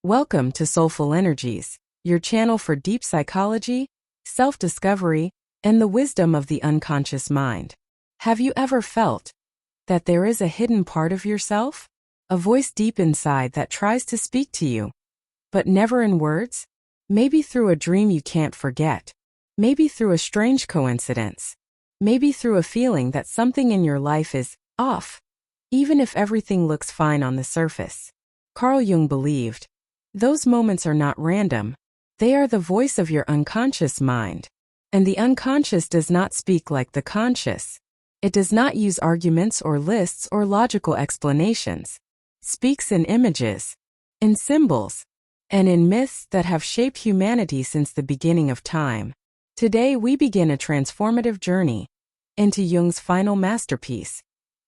Welcome to Soulful Energies, your channel for deep psychology, self-discovery, and the wisdom of the unconscious mind. Have you ever felt that there is a hidden part of yourself? A voice deep inside that tries to speak to you, but never in words? Maybe through a dream you can't forget. Maybe through a strange coincidence. Maybe through a feeling that something in your life is off, even if everything looks fine on the surface. Carl Jung believed, those moments are not random. They are the voice of your unconscious mind. And the unconscious does not speak like the conscious. It does not use arguments or lists or logical explanations. It speaks in images, in symbols, and in myths that have shaped humanity since the beginning of time. Today we begin a transformative journey into Jung's final masterpiece,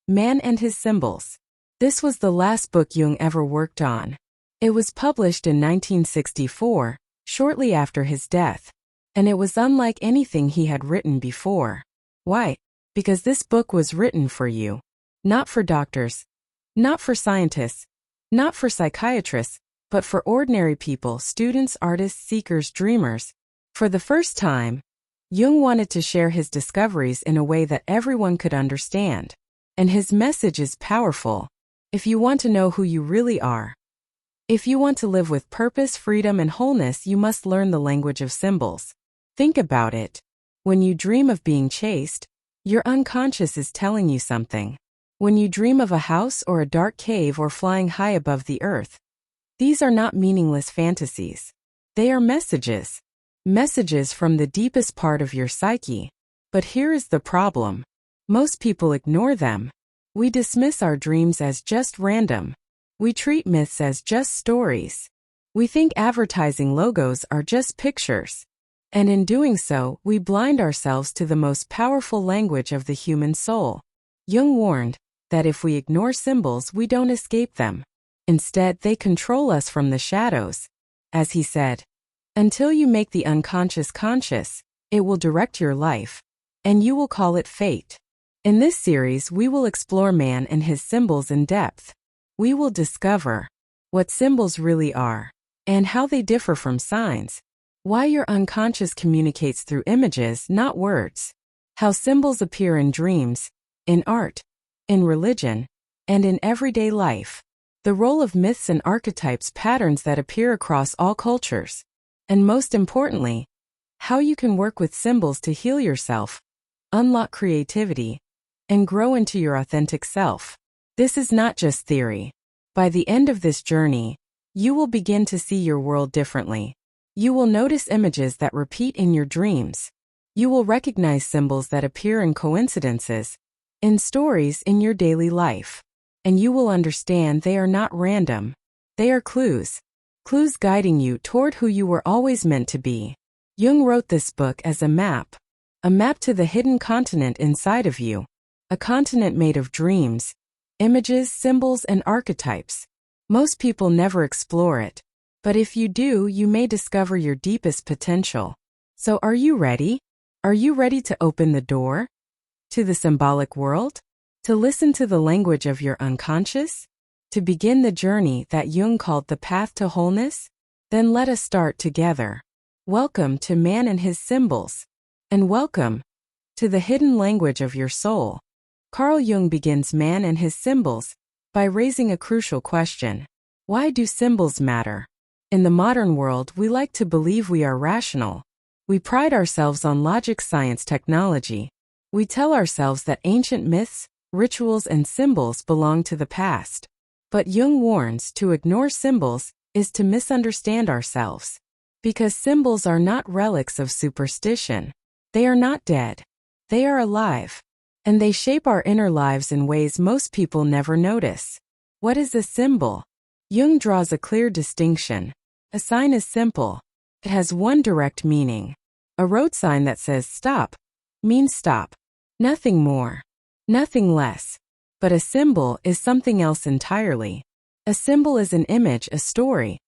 Man and His Symbols. This was the last book Jung ever worked on. It was published in 1964, shortly after his death, and it was unlike anything he had written before. Why? Because this book was written for you. Not for doctors, not for scientists, not for psychiatrists, but for ordinary people, students, artists, seekers, dreamers. For the first time, Jung wanted to share his discoveries in a way that everyone could understand. And his message is powerful. If you want to know who you really are, if you want to live with purpose, freedom, and wholeness, you must learn the language of symbols. Think about it. When you dream of being chased, your unconscious is telling you something. When you dream of a house or a dark cave or flying high above the earth, these are not meaningless fantasies. They are messages. Messages from the deepest part of your psyche. But here is the problem. Most people ignore them. We dismiss our dreams as just random. We treat myths as just stories. We think advertising logos are just pictures. And in doing so, we blind ourselves to the most powerful language of the human soul. Jung warned that if we ignore symbols, we don't escape them. Instead, they control us from the shadows. As he said, until you make the unconscious conscious, it will direct your life, and you will call it fate. In this series, we will explore man and his symbols in depth. We will discover what symbols really are, and how they differ from signs, why your unconscious communicates through images, not words, how symbols appear in dreams, in art, in religion, and in everyday life, the role of myths and archetypes, patterns that appear across all cultures, and most importantly, how you can work with symbols to heal yourself, unlock creativity, and grow into your authentic self. This is not just theory. By the end of this journey, you will begin to see your world differently. You will notice images that repeat in your dreams. You will recognize symbols that appear in coincidences, in stories in your daily life. And you will understand they are not random. They are clues. Clues guiding you toward who you were always meant to be. Jung wrote this book as a map to the hidden continent inside of you. A continent made of dreams, images, symbols, and archetypes. Most people never explore it, but if you do, you may discover your deepest potential. So are you ready? Are you ready to open the door to the symbolic world? To listen to the language of your unconscious? To begin the journey that Jung called the path to wholeness? Then let us start together. Welcome to Man and His Symbols. And welcome to the hidden language of your soul. Carl Jung begins Man and His Symbols by raising a crucial question. Why do symbols matter? In the modern world, we like to believe we are rational. We pride ourselves on logic, science, technology. We tell ourselves that ancient myths, rituals, and symbols belong to the past. But Jung warns to ignore symbols is to misunderstand ourselves. Because symbols are not relics of superstition. They are not dead. They are alive. And they shape our inner lives in ways most people never notice. What is a symbol? Jung draws a clear distinction. A sign is simple. It has one direct meaning. A road sign that says stop means stop. Nothing more. Nothing less. But a symbol is something else entirely. A symbol is an image, a story,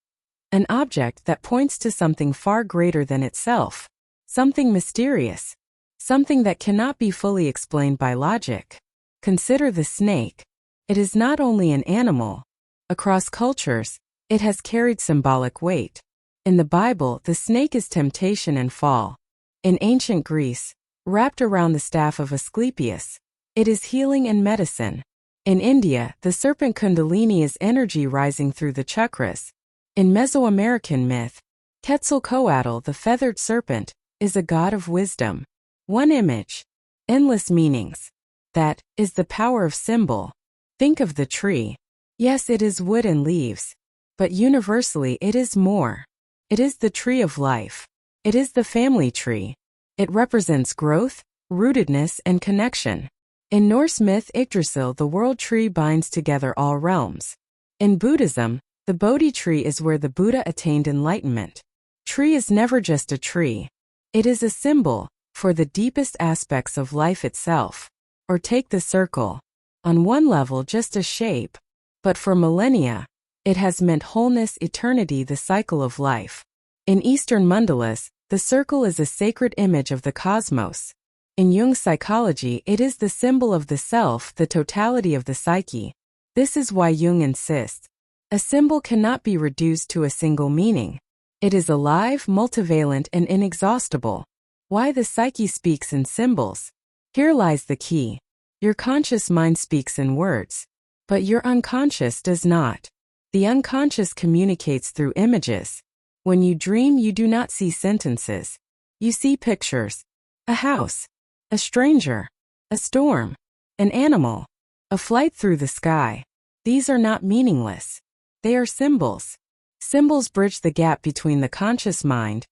an object that points to something far greater than itself. Something mysterious. Something that cannot be fully explained by logic. Consider the snake. It is not only an animal. Across cultures, It has carried symbolic weight. In the Bible, the snake is temptation and fall. In ancient Greece, wrapped around the staff of Asclepius, it is healing and medicine. In India, the serpent Kundalini is energy rising through the chakras. In Mesoamerican myth, Quetzalcoatl, the feathered serpent, is a god of wisdom. One image, endless meanings. That is the power of symbol. Think of the tree. Yes, it is wood and leaves, but universally it is more. It is the tree of life. It is the family tree. It represents growth, rootedness, and connection. In Norse myth Yggdrasil, the world tree binds together all realms. In Buddhism, the Bodhi tree is where the Buddha attained enlightenment. Tree is never just a tree. It is a symbol for the deepest aspects of life itself. Or take the circle. On one level, just a shape. But for millennia, it has meant wholeness, eternity, the cycle of life. In Eastern mandalas, the circle is a sacred image of the cosmos. In Jung's psychology, it is the symbol of the self, the totality of the psyche. This is why Jung insists, a symbol cannot be reduced to a single meaning. It is alive, multivalent, and inexhaustible. Why the psyche speaks in symbols. Here lies the key. Your conscious mind speaks in words, but your unconscious does not. The unconscious communicates through images. When you dream, you do not see sentences. You see pictures. A house. A stranger. A storm. An animal. A flight through the sky. These are not meaningless. They are symbols. Symbols bridge the gap between the conscious mind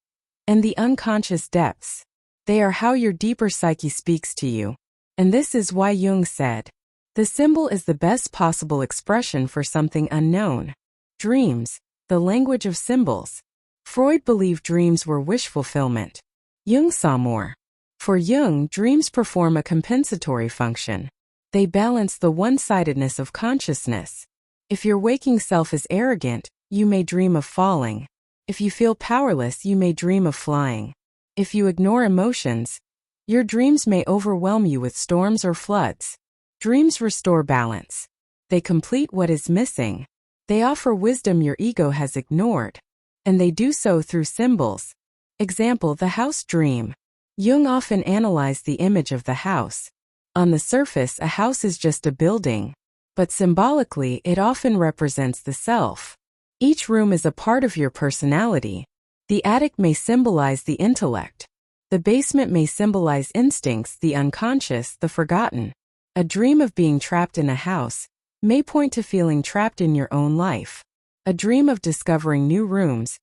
and the unconscious depths. They are how your deeper psyche speaks to you. And this is why Jung said, the symbol is the best possible expression for something unknown. Dreams, the language of symbols. Freud believed dreams were wish fulfillment. Jung saw more. For Jung, dreams perform a compensatory function. They balance the one-sidedness of consciousness. If your waking self is arrogant, you may dream of falling. If you feel powerless, you may dream of flying. If you ignore emotions, your dreams may overwhelm you with storms or floods. Dreams restore balance. They complete what is missing. They offer wisdom your ego has ignored. And they do so through symbols. Example, the house dream. Jung often analyzed the image of the house. On the surface, a house is just a building. But symbolically, it often represents the self. Each room is a part of your personality. The attic may symbolize the intellect. The basement may symbolize instincts, the unconscious, the forgotten. A dream of being trapped in a house may point to feeling trapped in your own life. A dream of discovering new rooms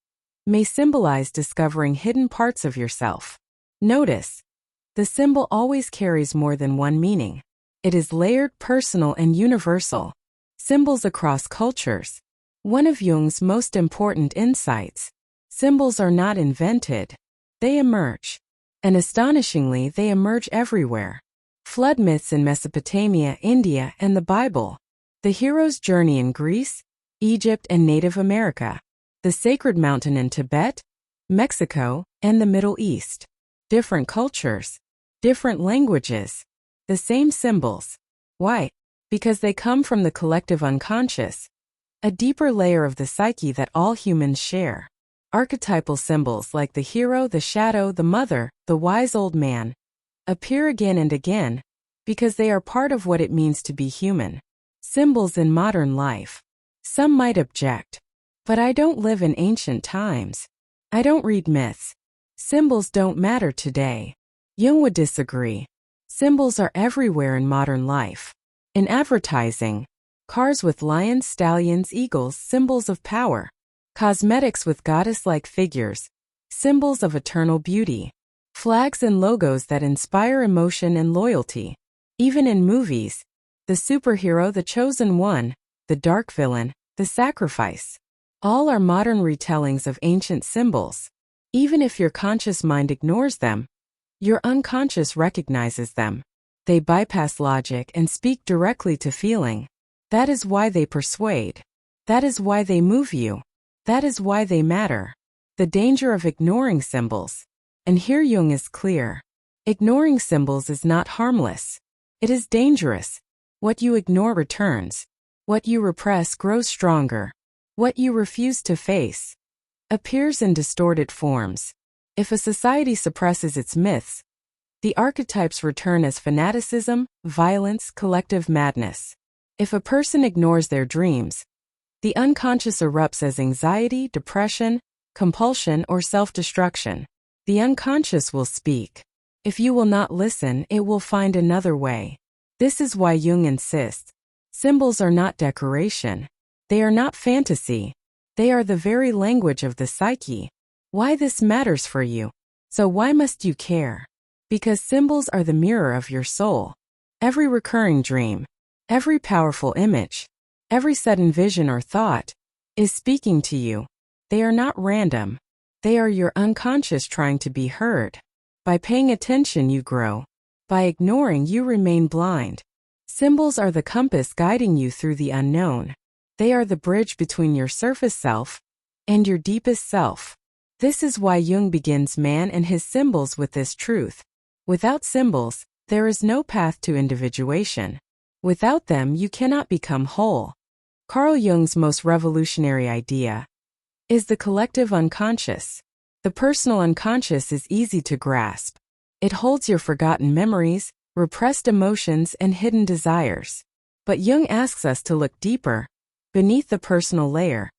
may symbolize discovering hidden parts of yourself. Notice, the symbol always carries more than one meaning. It is layered, personal, and universal. Symbols across cultures. One of Jung's most important insights. Symbols are not invented. They emerge. And astonishingly, they emerge everywhere. Flood myths in Mesopotamia, India, and the Bible. The hero's journey in Greece, Egypt, and Native America. The sacred mountain in Tibet, Mexico, and the Middle East. Different cultures. Different languages. The same symbols. Why? Because they come from the collective unconscious. A deeper layer of the psyche that all humans share. Archetypal symbols like the hero, the shadow, the mother, the wise old man appear again and again because they are part of what it means to be human. Symbols in modern life. Some might object. But I don't live in ancient times. I don't read myths. Symbols don't matter today. Jung would disagree. Symbols are everywhere in modern life. In advertising, cars with lions, stallions, eagles, symbols of power. Cosmetics with goddess-like figures, symbols of eternal beauty. Flags and logos that inspire emotion and loyalty. Even in movies, the superhero, the chosen one, the dark villain, the sacrifice. All are modern retellings of ancient symbols. Even if your conscious mind ignores them, your unconscious recognizes them. They bypass logic and speak directly to feeling. That is why they persuade. That is why they move you. That is why they matter. The danger of ignoring symbols. And here Jung is clear. Ignoring symbols is not harmless. It is dangerous. What you ignore returns. What you repress grows stronger. What you refuse to face appears in distorted forms. If a society suppresses its myths, the archetypes return as fanaticism, violence, collective madness. If a person ignores their dreams, the unconscious erupts as anxiety, depression, compulsion, or self-destruction. The unconscious will speak. If you will not listen, it will find another way. This is why Jung insists, symbols are not decoration. They are not fantasy. They are the very language of the psyche. Why this matters for you? So why must you care? Because symbols are the mirror of your soul. Every recurring dream, every powerful image, every sudden vision or thought is speaking to you. They are not random. They are your unconscious trying to be heard. By paying attention, you grow. By ignoring, you remain blind. Symbols are the compass guiding you through the unknown. They are the bridge between your surface self and your deepest self. This is why Jung begins Man and his symbols with this truth. Without symbols, there is no path to individuation. Without them, you cannot become whole. Carl Jung's most revolutionary idea is the collective unconscious. The personal unconscious is easy to grasp. It holds your forgotten memories, repressed emotions, and hidden desires. But Jung asks us to look deeper, beneath the personal layer,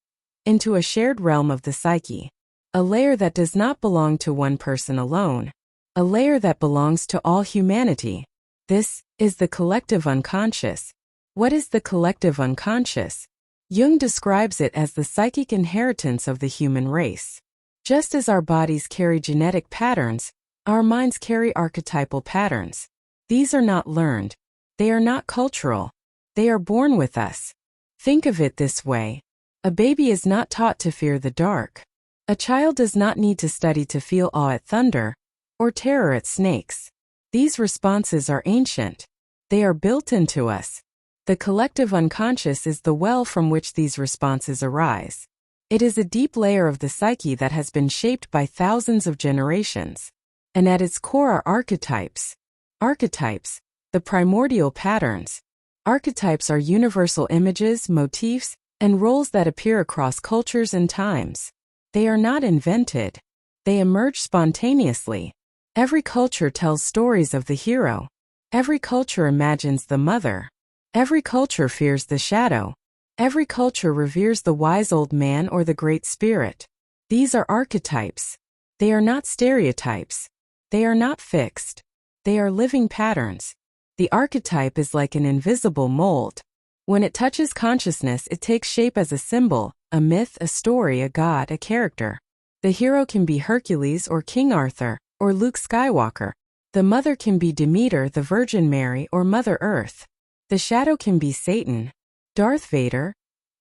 into a shared realm of the psyche. A layer that does not belong to one person alone. A layer that belongs to all humanity. This is the collective unconscious. What is the collective unconscious? Jung describes it as the psychic inheritance of the human race. Just as our bodies carry genetic patterns, our minds carry archetypal patterns. These are not learned. They are not cultural. They are born with us. Think of it this way. A baby is not taught to fear the dark. A child does not need to study to feel awe at thunder or terror at snakes. These responses are ancient. They are built into us. The collective unconscious is the well from which these responses arise. It is a deep layer of the psyche that has been shaped by thousands of generations. And at its core are archetypes. Archetypes, the primordial patterns. Archetypes are universal images, motifs, and roles that appear across cultures and times. They are not invented. They emerge spontaneously. Every culture tells stories of the hero. Every culture imagines the mother. Every culture fears the shadow. Every culture reveres the wise old man or the great spirit. These are archetypes. They are not stereotypes. They are not fixed. They are living patterns. The archetype is like an invisible mold. When it touches consciousness, it takes shape as a symbol, a myth, a story, a god, a character. The hero can be Hercules or King Arthur, or Luke Skywalker. The mother can be Demeter, the Virgin Mary, or Mother Earth. The shadow can be Satan, Darth Vader,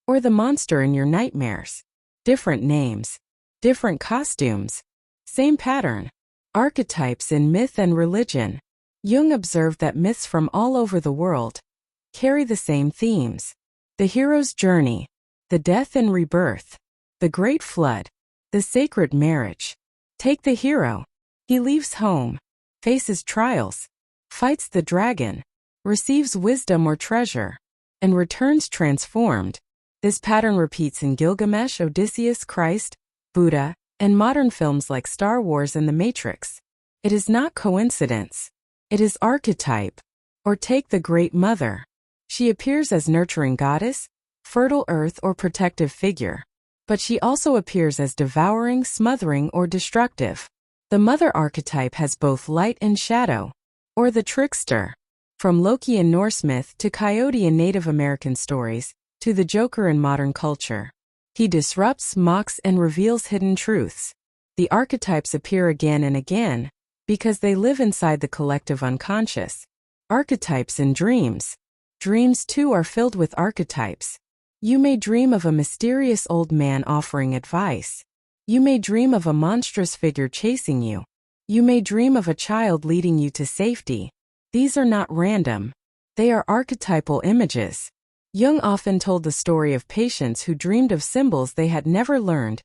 or the monster in your nightmares. Different names, different costumes, same pattern. Archetypes in myth and religion. Jung observed that myths from all over the world carry the same themes. The hero's journey, the death and rebirth, the great flood, the sacred marriage. Take the hero. He leaves home, faces trials, fights the dragon, receives wisdom or treasure, and returns transformed. This pattern repeats in Gilgamesh, Odysseus, Christ, Buddha, and modern films like Star Wars and The Matrix. It is not coincidence. It is archetype. Or take the Great Mother. She appears as nurturing goddess, fertile earth, or protective figure. But she also appears as devouring, smothering, or destructive. The mother archetype has both light and shadow. Or the trickster. From Loki in Norse myth to Coyote in Native American stories, to the Joker in modern culture. He disrupts, mocks, and reveals hidden truths. The archetypes appear again and again, because they live inside the collective unconscious. Archetypes in dreams. Dreams too are filled with archetypes. You may dream of a mysterious old man offering advice. You may dream of a monstrous figure chasing you. You may dream of a child leading you to safety. These are not random. They are archetypal images. Jung often told the story of patients who dreamed of symbols they had never learned.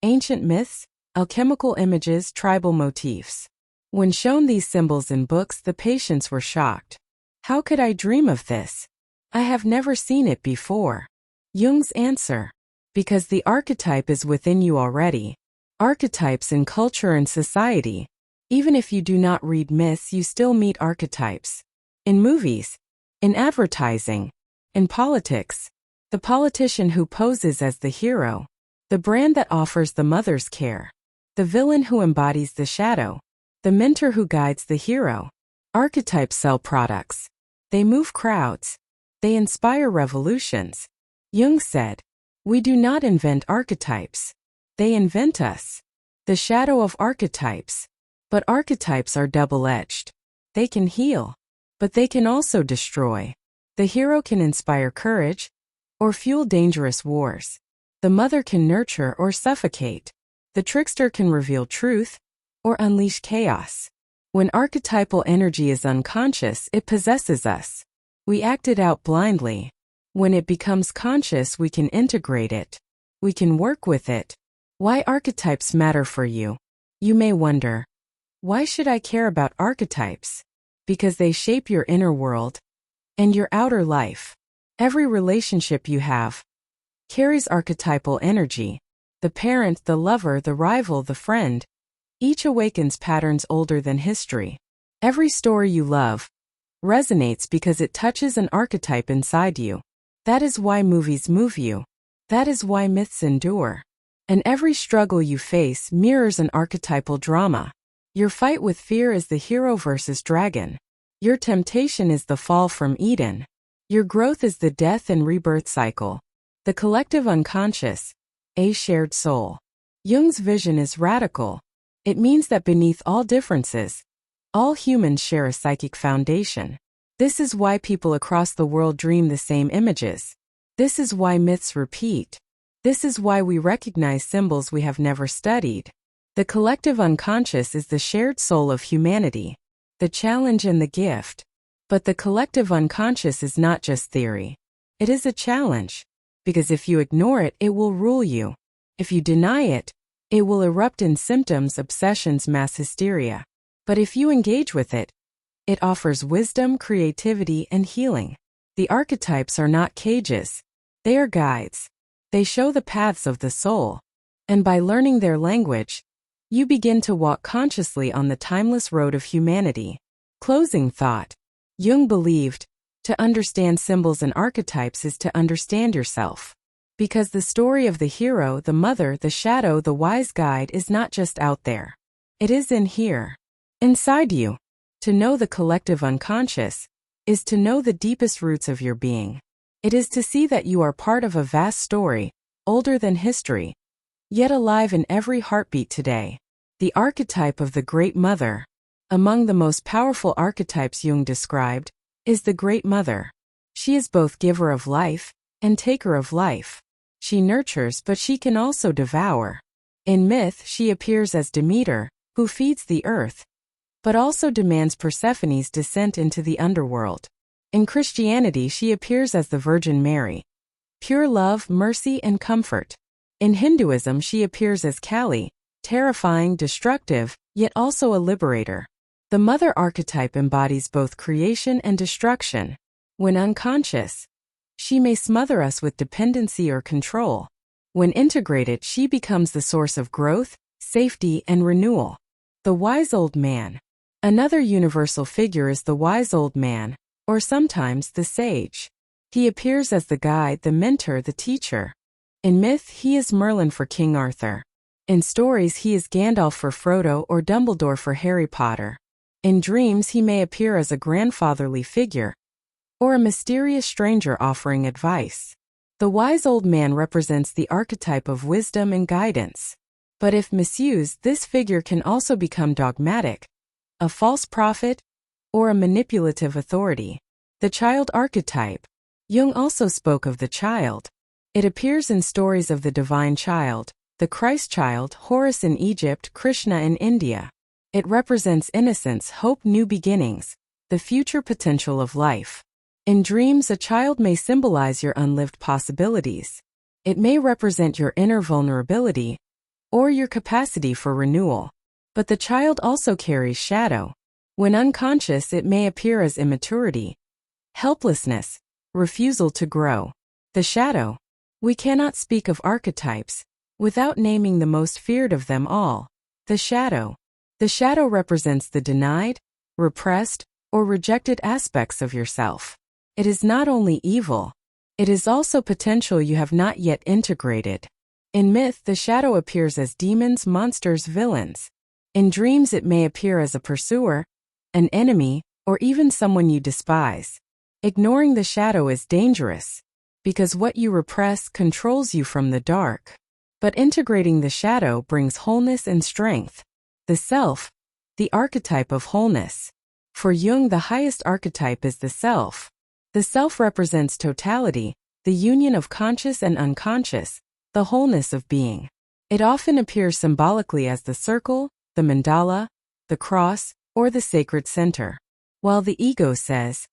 Ancient myths, alchemical images, tribal motifs. When shown these symbols in books, the patients were shocked. How could I dream of this? I have never seen it before. Jung's answer. Because the archetype is within you already. Archetypes in culture and society. Even if you do not read myths, you still meet archetypes. In movies, in advertising, in politics. The politician who poses as the hero. The brand that offers the mother's care. The villain who embodies the shadow. The mentor who guides the hero. Archetypes sell products. They move crowds. They inspire revolutions. Jung said, "We do not invent archetypes. They invent us." The shadow of archetypes. But archetypes are double-edged. They can heal, but they can also destroy. The hero can inspire courage, or fuel dangerous wars. The mother can nurture or suffocate. The trickster can reveal truth, or unleash chaos. When archetypal energy is unconscious, it possesses us. We act it out blindly. When it becomes conscious, we can integrate it. We can work with it. Why archetypes matter for you? You may wonder, why should I care about archetypes? Because they shape your inner world and your outer life. Every relationship you have carries archetypal energy. The parent, the lover, the rival, the friend. Each awakens patterns older than history. Every story you love resonates because it touches an archetype inside you. That is why movies move you. That is why myths endure. And every struggle you face mirrors an archetypal drama. Your fight with fear is the hero versus dragon. Your temptation is the fall from Eden. Your growth is the death and rebirth cycle. The collective unconscious, a shared soul. Jung's vision is radical. It means that beneath all differences, all humans share a psychic foundation. This is why people across the world dream the same images. This is why myths repeat. This is why we recognize symbols we have never studied. The collective unconscious is the shared soul of humanity, the challenge and the gift. But the collective unconscious is not just theory. It is a challenge. Because if you ignore it, it will rule you. If you deny it, it will erupt in symptoms, obsessions, mass hysteria. But if you engage with it, it offers wisdom, creativity, and healing. The archetypes are not cages. They are guides. They show the paths of the soul. And by learning their language, you begin to walk consciously on the timeless road of humanity. Closing thought. Jung believed, to understand symbols and archetypes is to understand yourself. Because the story of the hero, the mother, the shadow, the wise guide is not just out there. It is in here. Inside you. To know the collective unconscious is to know the deepest roots of your being. It is to see that you are part of a vast story, older than history, yet alive in every heartbeat today. The archetype of the Great Mother. Among the most powerful archetypes Jung described, is the Great Mother. She is both giver of life and taker of life. She nurtures, but she can also devour. In myth, she appears as Demeter, who feeds the earth, but also demands Persephone's descent into the underworld. In Christianity, she appears as the Virgin Mary, pure love, mercy, and comfort. In Hinduism, she appears as Kali, terrifying, destructive, yet also a liberator. The mother archetype embodies both creation and destruction. When unconscious, she may smother us with dependency or control. When integrated, she becomes the source of growth, safety, and renewal. The wise old man. Another universal figure is the wise old man, or sometimes the sage. He appears as the guide, the mentor, the teacher. In myth, he is Merlin for King Arthur. In stories, he is Gandalf for Frodo or Dumbledore for Harry Potter. In dreams, he may appear as a grandfatherly figure, or a mysterious stranger offering advice. The wise old man represents the archetype of wisdom and guidance. But if misused, this figure can also become dogmatic, a false prophet, or a manipulative authority. The child archetype. Jung also spoke of the child. It appears in stories of the divine child, the Christ child, Horus in Egypt, Krishna in India. It represents innocence, hope, new beginnings, the future potential of life. In dreams, a child may symbolize your unlived possibilities. It may represent your inner vulnerability, or your capacity for renewal. But the child also carries shadow. When unconscious, it may appear as immaturity, helplessness, refusal to grow. The shadow. We cannot speak of archetypes without naming the most feared of them all, the shadow. The shadow represents the denied, repressed, or rejected aspects of yourself. It is not only evil, it is also potential you have not yet integrated. In myth, the shadow appears as demons, monsters, villains. In dreams, it may appear as a pursuer, an enemy, or even someone you despise. Ignoring the shadow is dangerous, because what you repress controls you from the dark. But integrating the shadow brings wholeness and strength. The self, the archetype of wholeness. For Jung, the highest archetype is the self. The self represents totality, the union of conscious and unconscious, the wholeness of being. It often appears symbolically as the circle, the mandala, the cross, or the sacred center. While the ego says,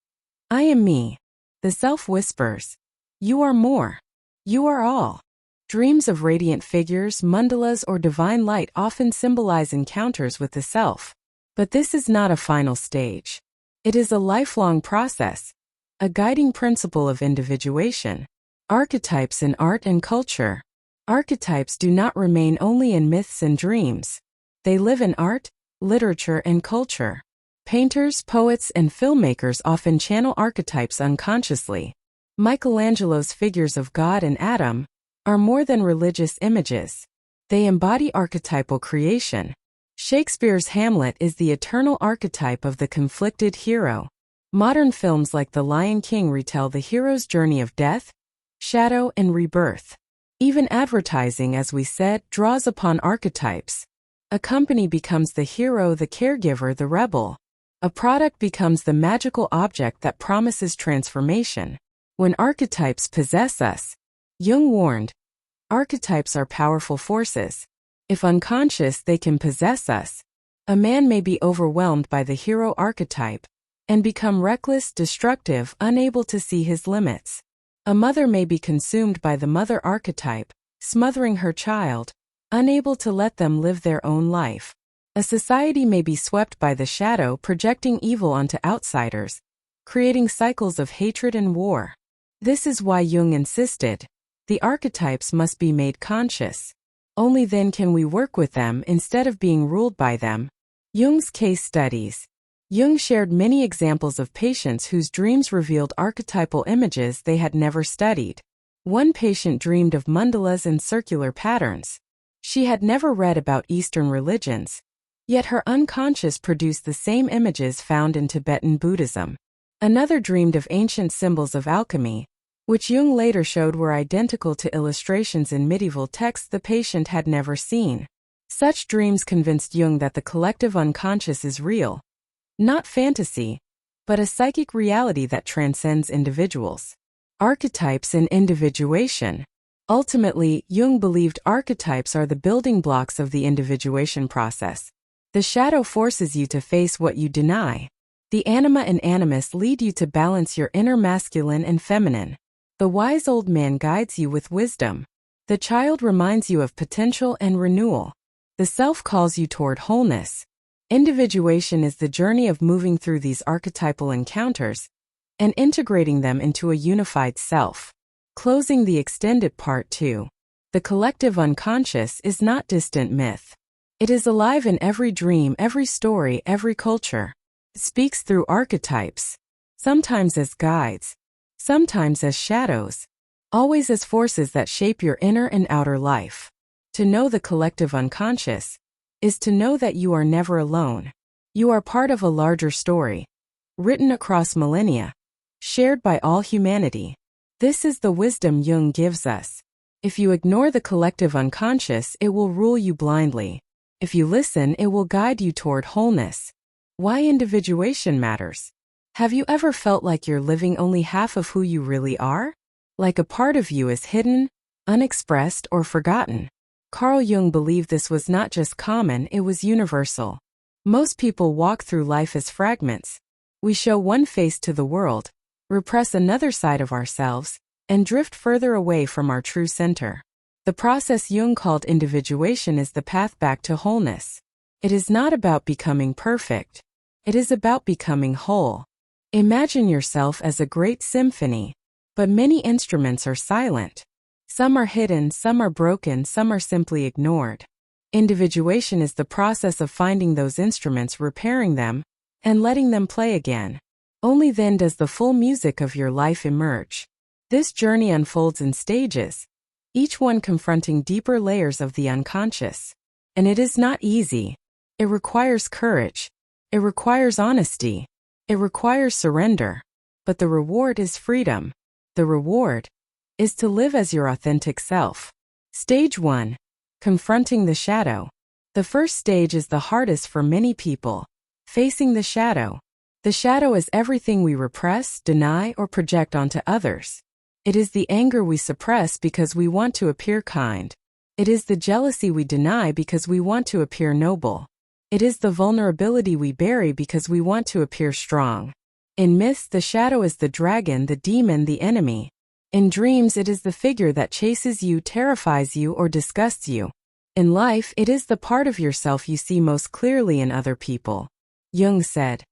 "I am me," the self whispers, "You are more. You are all." Dreams of radiant figures, mandalas, or divine light often symbolize encounters with the self. But this is not a final stage. It is a lifelong process, a guiding principle of individuation. Archetypes in art and culture. Archetypes do not remain only in myths and dreams. They live in art, literature, and culture. Painters, poets, and filmmakers often channel archetypes unconsciously. Michelangelo's figures of God and Adam are more than religious images. They embody archetypal creation. Shakespeare's Hamlet is the eternal archetype of the conflicted hero. Modern films like The Lion King retell the hero's journey of death, shadow, and rebirth. Even advertising, as we said, draws upon archetypes. A company becomes the hero, the caregiver, the rebel. A product becomes the magical object that promises transformation. When archetypes possess us, Jung warned, archetypes are powerful forces. If unconscious, they can possess us. A man may be overwhelmed by the hero archetype and become reckless, destructive, unable to see his limits. A mother may be consumed by the mother archetype, smothering her child, unable to let them live their own life. A society may be swept by the shadow, projecting evil onto outsiders, creating cycles of hatred and war. This is why Jung insisted, the archetypes must be made conscious. Only then can we work with them instead of being ruled by them. Jung's case studies. Jung shared many examples of patients whose dreams revealed archetypal images they had never studied. One patient dreamed of mandalas and circular patterns. She had never read about Eastern religions, yet her unconscious produced the same images found in Tibetan Buddhism. Another dreamed of ancient symbols of alchemy, which Jung later showed were identical to illustrations in medieval texts the patient had never seen. Such dreams convinced Jung that the collective unconscious is real, not fantasy, but a psychic reality that transcends individuals. Archetypes and individuation. Ultimately, Jung believed archetypes are the building blocks of the individuation process. The shadow forces you to face what you deny. The anima and animus lead you to balance your inner masculine and feminine. The wise old man guides you with wisdom. The child reminds you of potential and renewal. The self calls you toward wholeness. Individuation is the journey of moving through these archetypal encounters and integrating them into a unified self. Closing the extended part 2. The collective unconscious is not distant myth. It is alive in every dream, every story, every culture. It speaks through archetypes, sometimes as guides, sometimes as shadows, always as forces that shape your inner and outer life. To know the collective unconscious is to know that you are never alone. You are part of a larger story, written across millennia, shared by all humanity. This is the wisdom Jung gives us. If you ignore the collective unconscious, it will rule you blindly. If you listen, it will guide you toward wholeness. Why individuation matters. Have you ever felt like you're living only half of who you really are? Like a part of you is hidden, unexpressed, or forgotten? Carl Jung believed this was not just common, it was universal. Most people walk through life as fragments. We show one face to the world, repress another side of ourselves, and drift further away from our true center. The process Jung called individuation is the path back to wholeness. It is not about becoming perfect. It is about becoming whole. Imagine yourself as a great symphony, but many instruments are silent. Some are hidden, some are broken, some are simply ignored. Individuation is the process of finding those instruments, repairing them, and letting them play again. Only then does the full music of your life emerge. This journey unfolds in stages, each one confronting deeper layers of the unconscious. And it is not easy. It requires courage. It requires honesty. It requires surrender. But the reward is freedom. The reward is to live as your authentic self. Stage 1. Confronting the shadow. The first stage is the hardest for many people. Facing the shadow. The shadow is everything we repress, deny, or project onto others. It is the anger we suppress because we want to appear kind. It is the jealousy we deny because we want to appear noble. It is the vulnerability we bury because we want to appear strong. In myths, the shadow is the dragon, the demon, the enemy. In dreams, it is the figure that chases you, terrifies you, or disgusts you. In life, it is the part of yourself you see most clearly in other people. Jung said,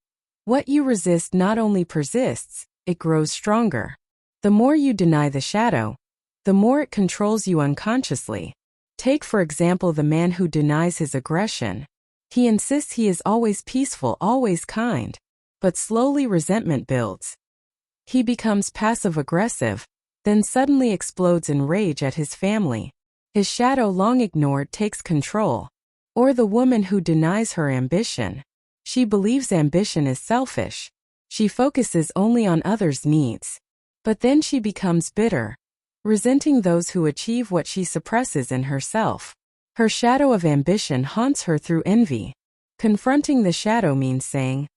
"What you resist not only persists, it grows stronger." The more you deny the shadow, the more it controls you unconsciously. Take, for example, the man who denies his aggression. He insists he is always peaceful, always kind. But slowly resentment builds. He becomes passive-aggressive, then suddenly explodes in rage at his family. His shadow, long ignored, takes control. Or the woman who denies her ambition. She believes ambition is selfish. She focuses only on others' needs. But then she becomes bitter, resenting those who achieve what she suppresses in herself. Her shadow of ambition haunts her through envy. Confronting the shadow means saying,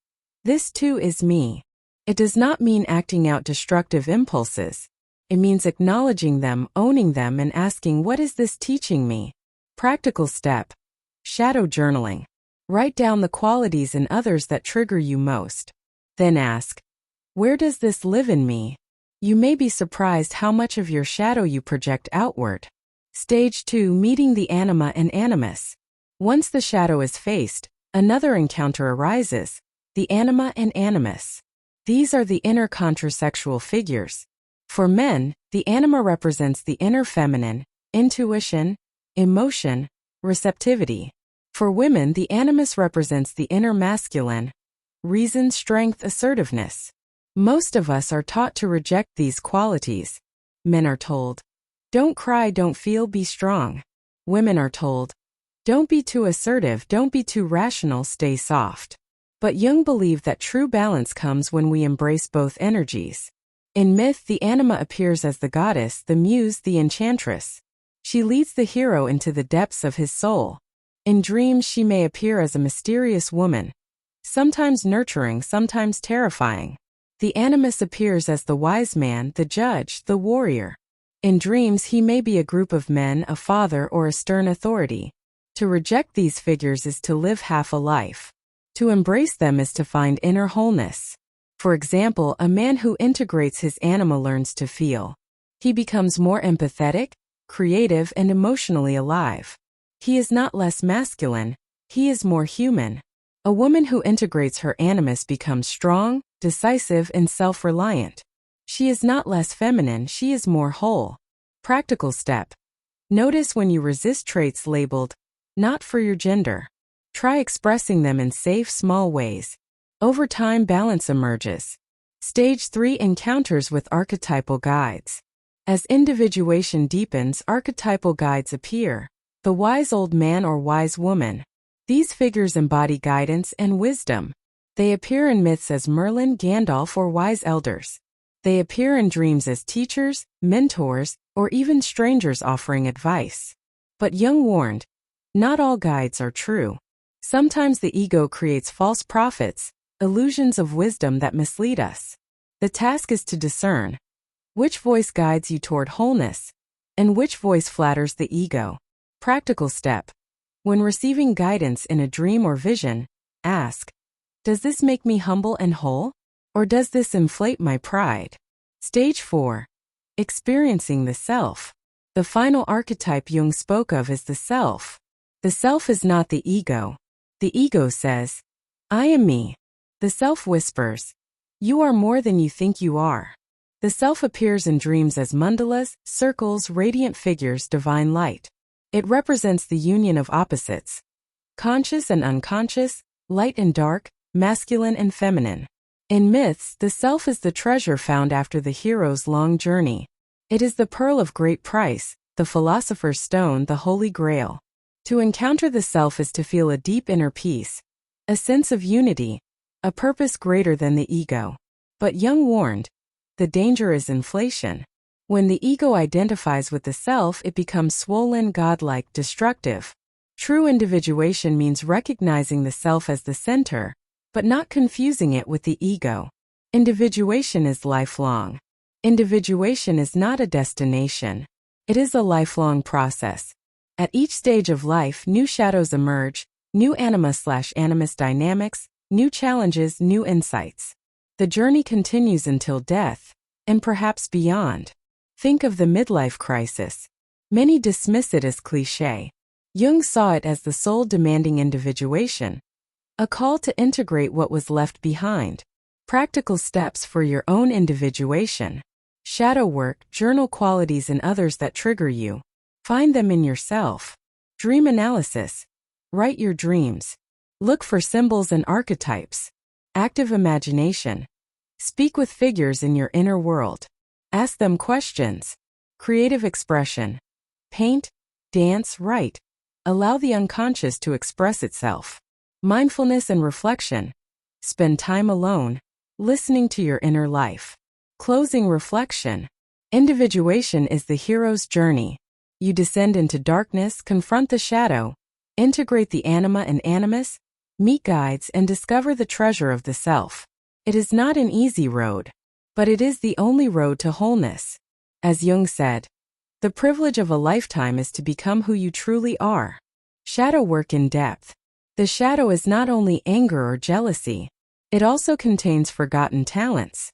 "This too is me." It does not mean acting out destructive impulses. It means acknowledging them, owning them, and asking, "What is this teaching me?" Practical step. Shadow journaling. Write down the qualities in others that trigger you most. Then ask, "Where does this live in me?" You may be surprised how much of your shadow you project outward. Stage 2. Meeting the Anima and Animus. Once the shadow is faced, another encounter arises, the Anima and Animus. These are the inner contrasexual figures. For men, the Anima represents the inner feminine, intuition, emotion, receptivity. For women, the Animus represents the inner masculine, reason, strength, assertiveness. Most of us are taught to reject these qualities. Men are told, "Don't cry, don't feel, be strong." Women are told, "Don't be too assertive, don't be too rational, stay soft." But Jung believed that true balance comes when we embrace both energies. In myth, the Anima appears as the goddess, the muse, the enchantress. She leads the hero into the depths of his soul. In dreams, she may appear as a mysterious woman, sometimes nurturing, sometimes terrifying. The Animus appears as the wise man, the judge, the warrior. In dreams, he may be a group of men, a father, or a stern authority. To reject these figures is to live half a life. To embrace them is to find inner wholeness. For example, a man who integrates his anima learns to feel. He becomes more empathetic, creative, and emotionally alive. He is not less masculine, he is more human. A woman who integrates her animus becomes strong, decisive, and self-reliant. She is not less feminine, she is more whole. Practical step. Notice when you resist traits labeled, not for your gender. Try expressing them in safe, small ways. Over time, balance emerges. Stage 3. Encounters with archetypal guides. As individuation deepens, archetypal guides appear. The wise old man or wise woman. These figures embody guidance and wisdom. They appear in myths as Merlin, Gandalf, or wise elders. They appear in dreams as teachers, mentors, or even strangers offering advice. But Jung warned, not all guides are true. Sometimes the ego creates false prophets, illusions of wisdom that mislead us. The task is to discern which voice guides you toward wholeness and which voice flatters the ego. Practical step. When receiving guidance in a dream or vision, ask, does this make me humble and whole? Or does this inflate my pride? Stage 4. Experiencing the self. The final archetype Jung spoke of is the self. The self is not the ego. The ego says, I am me. The self whispers, you are more than you think you are. The self appears in dreams as mandalas, circles, radiant figures, divine light. It represents the union of opposites, conscious and unconscious, light and dark, masculine and feminine. In myths, the self is the treasure found after the hero's long journey. It is the pearl of great price, the philosopher's stone, the holy grail. To encounter the self is to feel a deep inner peace, a sense of unity, a purpose greater than the ego. But Jung warned, the danger is inflation. When the ego identifies with the self, it becomes swollen, godlike, destructive. True individuation means recognizing the self as the center, but not confusing it with the ego. Individuation is lifelong. Individuation is not a destination. It is a lifelong process. At each stage of life, new shadows emerge, new anima/animus dynamics, new challenges, new insights. The journey continues until death, and perhaps beyond. Think of the midlife crisis. Many dismiss it as cliché. Jung saw it as the soul demanding individuation, a call to integrate what was left behind. Practical steps for your own individuation. Shadow work, journal qualities in others that trigger you. Find them in yourself. Dream analysis. Write your dreams. Look for symbols and archetypes. Active imagination. Speak with figures in your inner world. Ask them questions. Creative expression. Paint, dance, write. Allow the unconscious to express itself. Mindfulness and reflection. Spend time alone, listening to your inner life. Closing reflection. Individuation is the hero's journey. You descend into darkness, confront the shadow, integrate the anima and animus, meet guides, and discover the treasure of the self. It is not an easy road, but it is the only road to wholeness. As Jung said, the privilege of a lifetime is to become who you truly are. Shadow work in depth. The shadow is not only anger or jealousy, it also contains forgotten talents.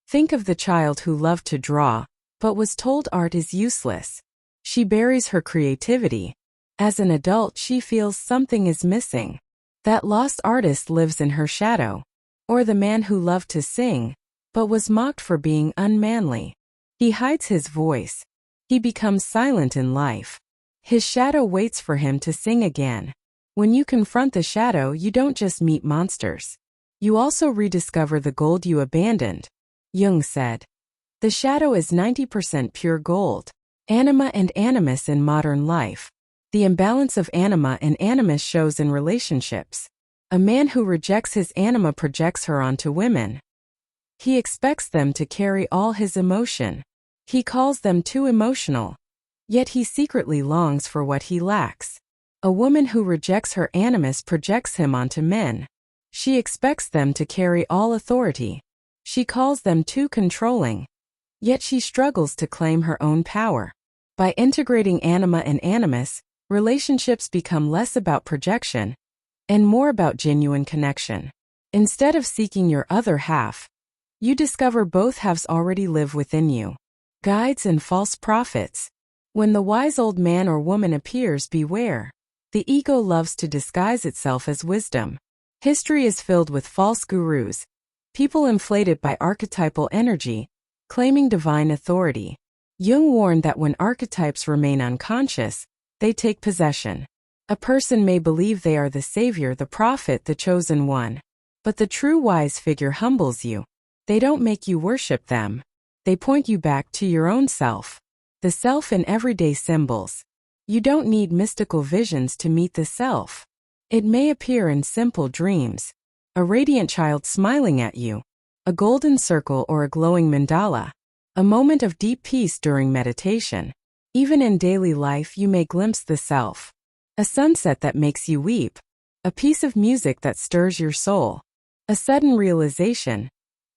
Think of the child who loved to draw, but was told art is useless. She buries her creativity. As an adult, she feels something is missing. That lost artist lives in her shadow. Or the man who loved to sing, but was mocked for being unmanly. He hides his voice. He becomes silent in life. His shadow waits for him to sing again. When you confront the shadow, you don't just meet monsters. You also rediscover the gold you abandoned. Jung said, the shadow is 90% pure gold. Anima and animus in modern life. The imbalance of anima and animus shows in relationships. A man who rejects his anima projects her onto women. He expects them to carry all his emotion. He calls them too emotional. Yet he secretly longs for what he lacks. A woman who rejects her animus projects him onto men. She expects them to carry all authority. She calls them too controlling. Yet she struggles to claim her own power. By integrating anima and animus, relationships become less about projection and more about genuine connection. Instead of seeking your other half, you discover both halves already live within you. Guides and false prophets. When the wise old man or woman appears, beware. The ego loves to disguise itself as wisdom. History is filled with false gurus, people inflated by archetypal energy, claiming divine authority. Jung warned that when archetypes remain unconscious, they take possession. A person may believe they are the savior, the prophet, the chosen one. But the true wise figure humbles you. They don't make you worship them. They point you back to your own self. The self in everyday symbols. You don't need mystical visions to meet the self. It may appear in simple dreams. A radiant child smiling at you. A golden circle or a glowing mandala. A moment of deep peace during meditation. Even in daily life you may glimpse the self. A sunset that makes you weep. A piece of music that stirs your soul. A sudden realization.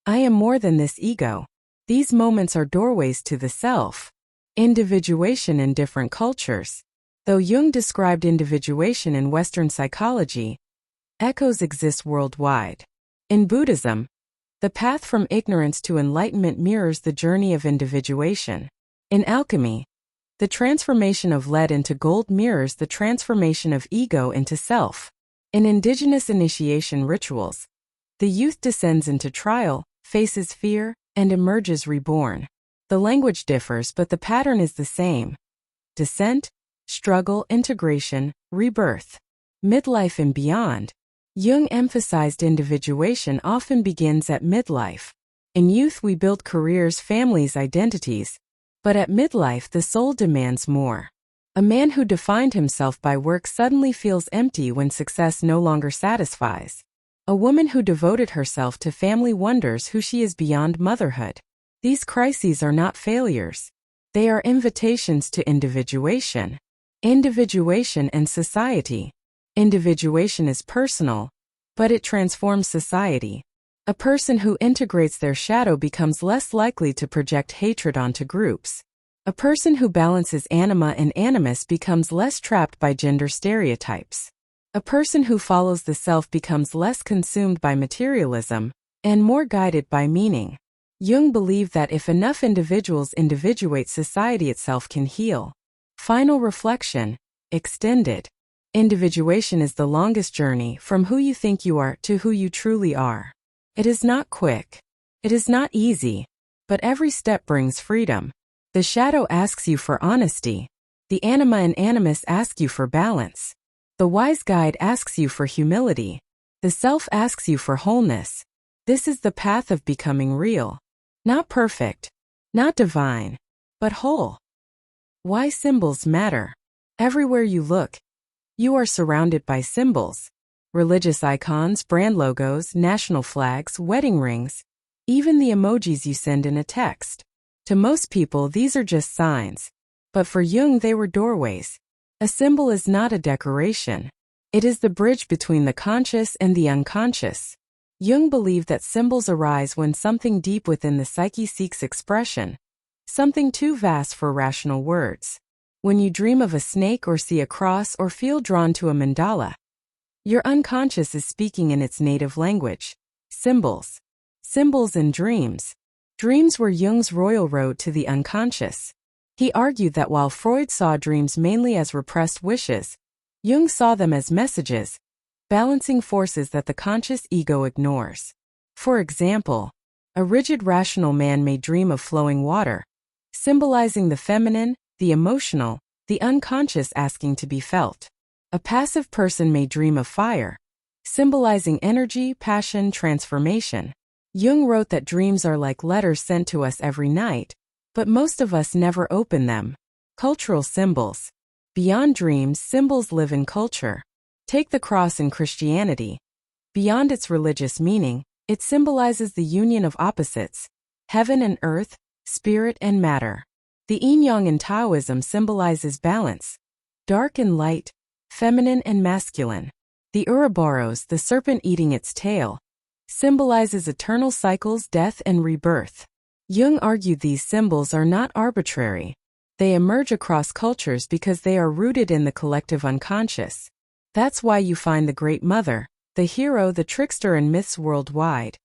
I am more than this ego. These moments are doorways to the self. Individuation in different cultures. Though Jung described individuation in Western psychology, echoes exist worldwide. In Buddhism, the path from ignorance to enlightenment mirrors the journey of individuation. In alchemy, the transformation of lead into gold mirrors the transformation of ego into self. In indigenous initiation rituals, the youth descends into trial, faces fear, and emerges reborn. The language differs, but the pattern is the same. Descent, struggle, integration, rebirth. Midlife and beyond. Jung emphasized individuation often begins at midlife. In youth we build careers, families, identities. But at midlife the soul demands more. A man who defined himself by work suddenly feels empty when success no longer satisfies. A woman who devoted herself to family wonders who she is beyond motherhood. These crises are not failures. They are invitations to individuation. Individuation and society. Individuation is personal, but it transforms society. A person who integrates their shadow becomes less likely to project hatred onto groups. A person who balances anima and animus becomes less trapped by gender stereotypes. A person who follows the self becomes less consumed by materialism and more guided by meaning. Jung believed that if enough individuals individuate, society itself can heal. Final reflection. Extended. Individuation is the longest journey from who you think you are to who you truly are. It is not quick. It is not easy. But every step brings freedom. The shadow asks you for honesty. The anima and animus ask you for balance. The wise guide asks you for humility. The self asks you for wholeness. This is the path of becoming real. Not perfect. Not divine. But whole. Why symbols matter. Everywhere you look, you are surrounded by symbols. Religious icons, brand logos, national flags, wedding rings, even the emojis you send in a text. To most people, these are just signs. But for Jung, they were doorways. A symbol is not a decoration. It is the bridge between the conscious and the unconscious. Jung believed that symbols arise when something deep within the psyche seeks expression, something too vast for rational words. When you dream of a snake or see a cross or feel drawn to a mandala, your unconscious is speaking in its native language. Symbols. Symbols and dreams. Dreams were Jung's royal road to the unconscious. He argued that while Freud saw dreams mainly as repressed wishes, Jung saw them as messages, balancing forces that the conscious ego ignores. For example, a rigid rational man may dream of flowing water, symbolizing the feminine, the emotional, the unconscious asking to be felt. A passive person may dream of fire, symbolizing energy, passion, transformation. Jung wrote that dreams are like letters sent to us every night, but most of us never open them. Cultural symbols. Beyond dreams, symbols live in culture. Take the cross in Christianity. Beyond its religious meaning, it symbolizes the union of opposites, heaven and earth, spirit and matter. The yin-yang in Taoism symbolizes balance, dark and light, feminine and masculine. The Ouroboros, the serpent eating its tail, symbolizes eternal cycles, death and rebirth. Jung argued these symbols are not arbitrary. They emerge across cultures because they are rooted in the collective unconscious. That's why you find the Great Mother, the hero, the trickster in myths worldwide,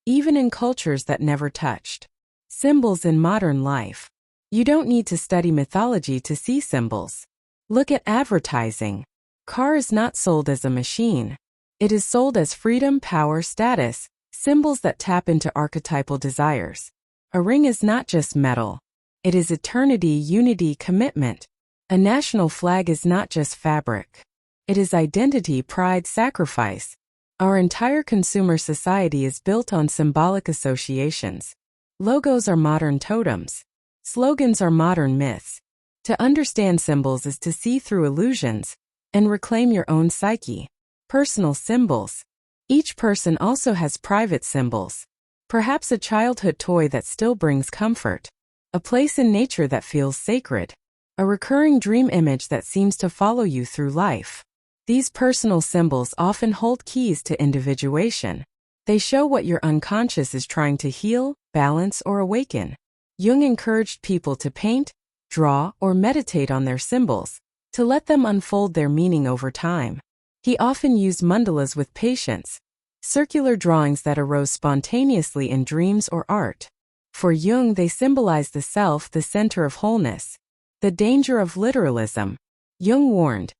even in cultures that never touched symbols in modern life. You don't need to study mythology to see symbols. Look at advertising. Car is not sold as a machine. It is sold as freedom, power, status, symbols that tap into archetypal desires. A ring is not just metal. It is eternity, unity, commitment. A national flag is not just fabric. It is identity, pride, sacrifice. Our entire consumer society is built on symbolic associations. Logos are modern totems. Slogans are modern myths. To understand symbols is to see through illusions and reclaim your own psyche. Personal symbols. Each person also has private symbols. Perhaps a childhood toy that still brings comfort. A place in nature that feels sacred. A recurring dream image that seems to follow you through life. These personal symbols often hold keys to individuation. They show what your unconscious is trying to heal, balance, or awaken. Jung encouraged people to paint, draw, or meditate on their symbols, to let them unfold their meaning over time. He often used mandalas with patience, circular drawings that arose spontaneously in dreams or art. For Jung, they symbolize the self, the center of wholeness. The danger of literalism. Jung warned,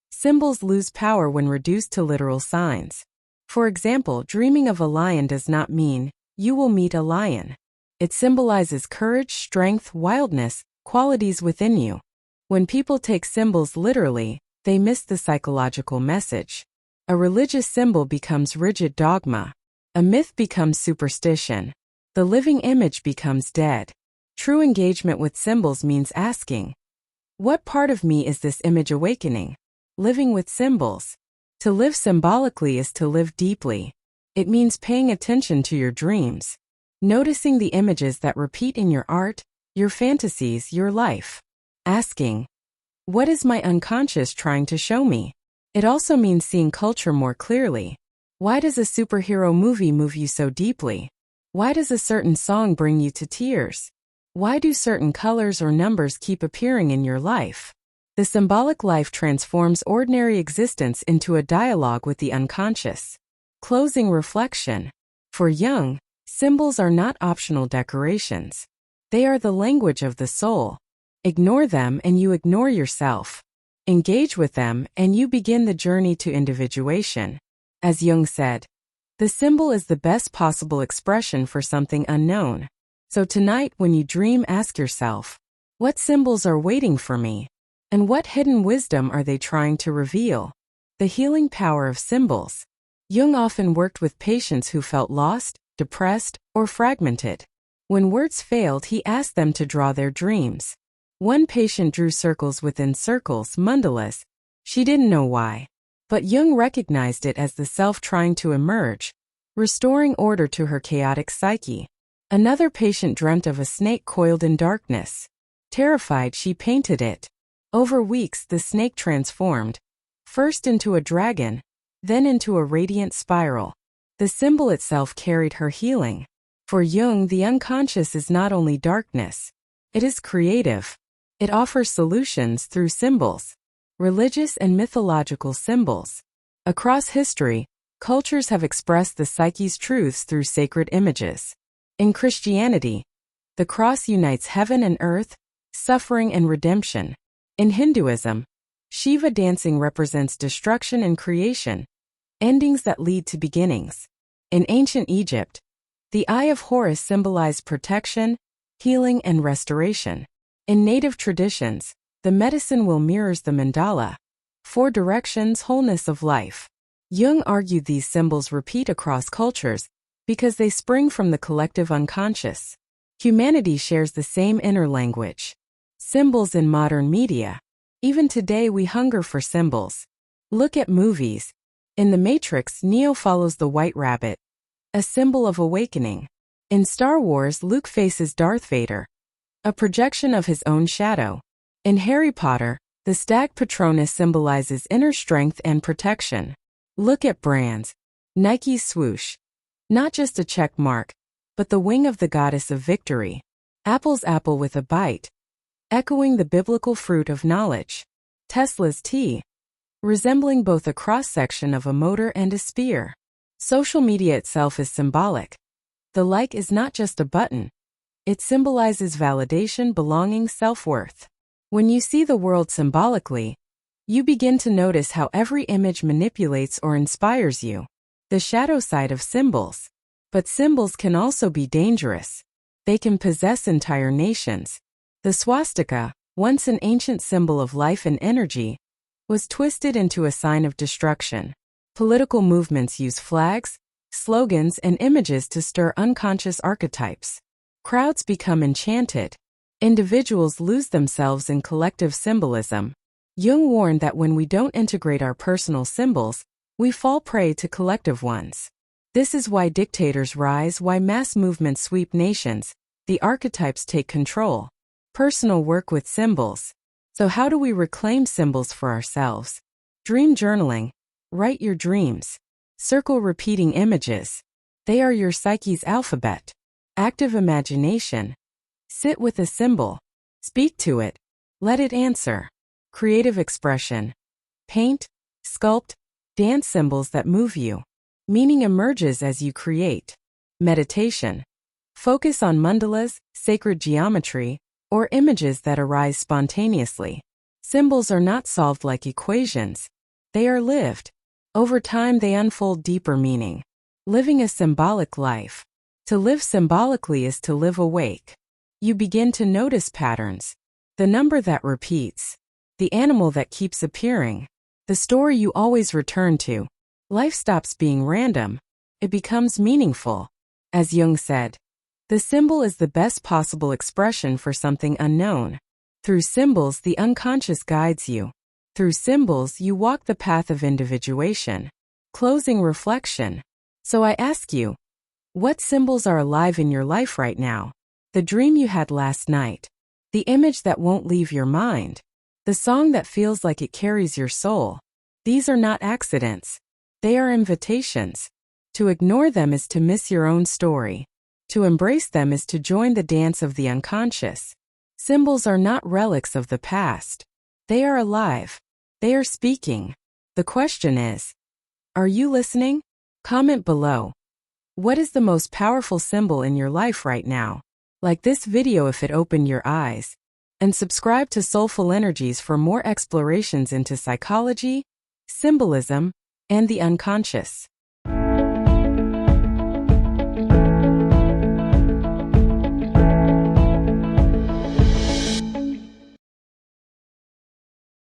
symbols lose power when reduced to literal signs. For example, dreaming of a lion does not mean, you will meet a lion. It symbolizes courage, strength, wildness, qualities within you. When people take symbols literally, they miss the psychological message. A religious symbol becomes rigid dogma. A myth becomes superstition. The living image becomes dead. True engagement with symbols means asking, what part of me is this image awakening? Living with symbols. To live symbolically is to live deeply. It means paying attention to your dreams, noticing the images that repeat in your art, your fantasies, your life. Asking, what is my unconscious trying to show me? It also means seeing culture more clearly. Why does a superhero movie move you so deeply? Why does a certain song bring you to tears? Why do certain colors or numbers keep appearing in your life? The symbolic life transforms ordinary existence into a dialogue with the unconscious. Closing reflection. For Jung, symbols are not optional decorations. They are the language of the soul. Ignore them and you ignore yourself. Engage with them and you begin the journey to individuation. As Jung said, the symbol is the best possible expression for something unknown. So tonight when you dream, ask yourself, what symbols are waiting for me? And what hidden wisdom are they trying to reveal? The healing power of symbols. Jung often worked with patients who felt lost, depressed, or fragmented. When words failed, he asked them to draw their dreams. One patient drew circles within circles, mandalas. She didn't know why. But Jung recognized it as the self trying to emerge, restoring order to her chaotic psyche. Another patient dreamt of a snake coiled in darkness. Terrified, she painted it. Over weeks, the snake transformed, first into a dragon, then into a radiant spiral. The symbol itself carried her healing. For Jung, the unconscious is not only darkness, it is creative. It offers solutions through symbols, religious and mythological symbols. Across history, cultures have expressed the psyche's truths through sacred images. In Christianity, the cross unites heaven and earth, suffering and redemption. In Hinduism, Shiva dancing represents destruction and creation, endings that lead to beginnings. In ancient Egypt, the Eye of Horus symbolized protection, healing, and restoration. In native traditions, the medicine wheel mirrors the mandala, 4 directions, wholeness of life. Jung argued these symbols repeat across cultures because they spring from the collective unconscious. Humanity shares the same inner language. Symbols in modern media. Even today we hunger for symbols. Look at movies. In The Matrix, Neo follows the White Rabbit, a symbol of awakening. In Star Wars, Luke faces Darth Vader, a projection of his own shadow. In Harry Potter, the Stag Patronus symbolizes inner strength and protection. Look at brands. Nike's swoosh, not just a check mark, but the wing of the goddess of victory. Apple's apple with a bite, echoing the biblical fruit of knowledge. Tesla's T, resembling both a cross-section of a motor and a spear. Social media itself is symbolic. The like is not just a button. It symbolizes validation, belonging, self-worth. When you see the world symbolically, you begin to notice how every image manipulates or inspires you. The shadow side of symbols. But symbols can also be dangerous. They can possess entire nations. The swastika, once an ancient symbol of life and energy, was twisted into a sign of destruction. Political movements use flags, slogans, and images to stir unconscious archetypes. Crowds become enchanted. Individuals lose themselves in collective symbolism. Jung warned that when we don't integrate our personal symbols, we fall prey to collective ones. This is why dictators rise, why mass movements sweep nations. The archetypes take control. Personal work with symbols. So how do we reclaim symbols for ourselves? Dream journaling. Write your dreams. Circle repeating images. They are your psyche's alphabet. Active imagination. Sit with a symbol. Speak to it. Let it answer. Creative expression. Paint, sculpt, dance symbols that move you. Meaning emerges as you create. Meditation. Focus on mandalas, sacred geometry, or images that arise spontaneously. Symbols are not solved like equations. They are lived. Over time they unfold deeper meaning. Living a symbolic life. To live symbolically is to live awake. You begin to notice patterns. The number that repeats. The animal that keeps appearing. The story you always return to. Life stops being random. It becomes meaningful. As Jung said, the symbol is the best possible expression for something unknown. Through symbols, the unconscious guides you. Through symbols, you walk the path of individuation. Closing reflection. So I ask you, what symbols are alive in your life right now? The dream you had last night. The image that won't leave your mind. The song that feels like it carries your soul. These are not accidents. They are invitations. To ignore them is to miss your own story. To embrace them is to join the dance of the unconscious. Symbols are not relics of the past. They are alive. They are speaking. The question is, are you listening? Comment below. What is the most powerful symbol in your life right now? Like this video if it opened your eyes. And subscribe to Soulful Energies for more explorations into psychology, symbolism, and the unconscious.